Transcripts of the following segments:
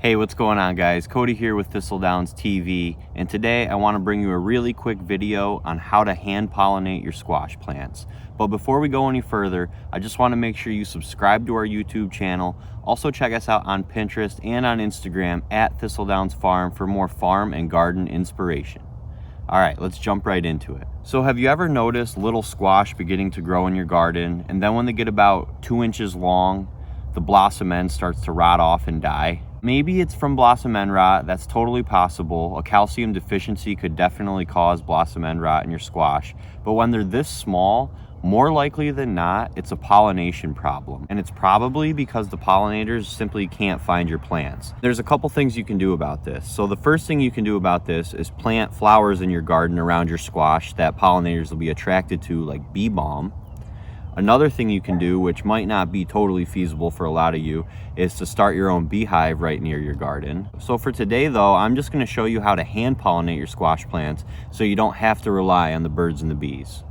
Hey, what's going on, guys? Cody here with Thistledowns TV, and today I want to bring you a really quick video on how to hand pollinate your squash plants. But before we go any further, I just want to make sure you subscribe to our YouTube channel. Also check us out on Pinterest and on Instagram at Thistledowns Farm for more farm and garden inspiration. All right, let's jump right into it. So have you ever noticed little squash beginning to grow in your garden, and then when they get about 2 inches long, the blossom end starts to rot off and die? Maybe it's from blossom end rot. That's totally possible. A calcium deficiency could definitely cause blossom end rot in your squash. But when they're this small, more likely than not, it's a pollination problem. And it's probably because the pollinators simply can't find your plants. There's a couple things you can do about this. So the first thing you can do about this is plant flowers in your garden around your squash that pollinators will be attracted to, like bee balm. Another thing you can do, which might not be totally feasible for a lot of you, is to start your own beehive right near your garden. So for today though, I'm just going to show you how to hand pollinate your squash plants so you don't have to rely on the birds and the bees.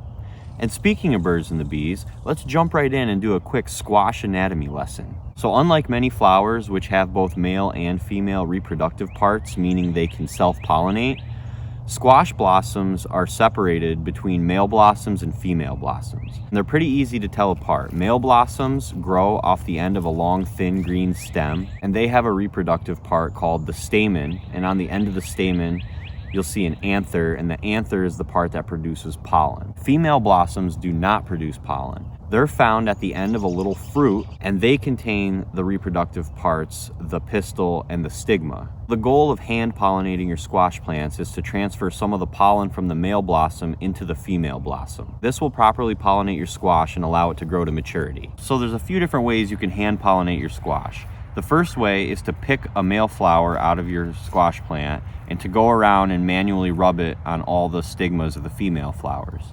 And speaking of birds and the bees, let's jump right in and do a quick squash anatomy lesson. So unlike many flowers, which have both male and female reproductive parts, meaning they can self-pollinate, squash blossoms are separated between male blossoms and female blossoms. And they're pretty easy to tell apart. Male blossoms grow off the end of a long, thin green stem, and they have a reproductive part called the stamen. And on the end of the stamen, you'll see an anther, and the anther is the part that produces pollen. Female blossoms do not produce pollen. They're found at the end of a little fruit, and they contain the reproductive parts, the pistil and the stigma. The goal of hand pollinating your squash plants is to transfer some of the pollen from the male blossom into the female blossom. This will properly pollinate your squash and allow it to grow to maturity. So there's a few different ways you can hand pollinate your squash. The first way is to pick a male flower out of your squash plant and to go around and manually rub it on all the stigmas of the female flowers.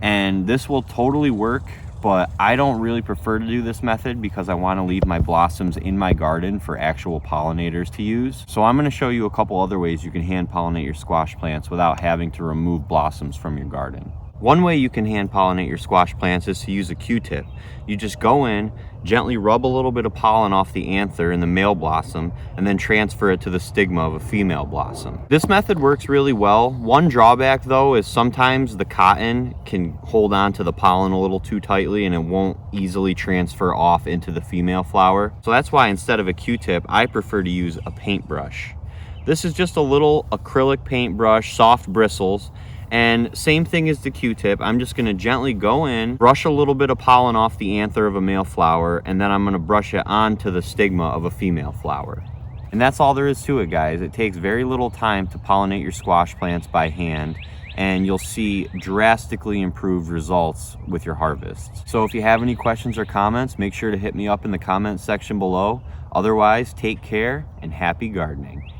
And this will totally work, but I don't really prefer to do this method because I want to leave my blossoms in my garden for actual pollinators to use. So I'm going to show you a couple other ways you can hand pollinate your squash plants without having to remove blossoms from your garden. One way you can hand pollinate your squash plants is to use a Q-tip. You just go in, gently rub a little bit of pollen off the anther in the male blossom, and then transfer it to the stigma of a female blossom. This method works really well. One drawback though is sometimes the cotton can hold on to the pollen a little too tightly and it won't easily transfer off into the female flower. So that's why instead of a Q-tip, I prefer to use a paintbrush. This is just a little acrylic paintbrush, soft bristles. And same thing as the Q-tip, I'm just going to gently go in, brush a little bit of pollen off the anther of a male flower, and then I'm going to brush it onto the stigma of a female flower. And that's all there is to it, guys. It takes very little time to pollinate your squash plants by hand, and you'll see drastically improved results with your harvests. So if you have any questions or comments, make sure to hit me up in the comments section below. Otherwise, take care and happy gardening.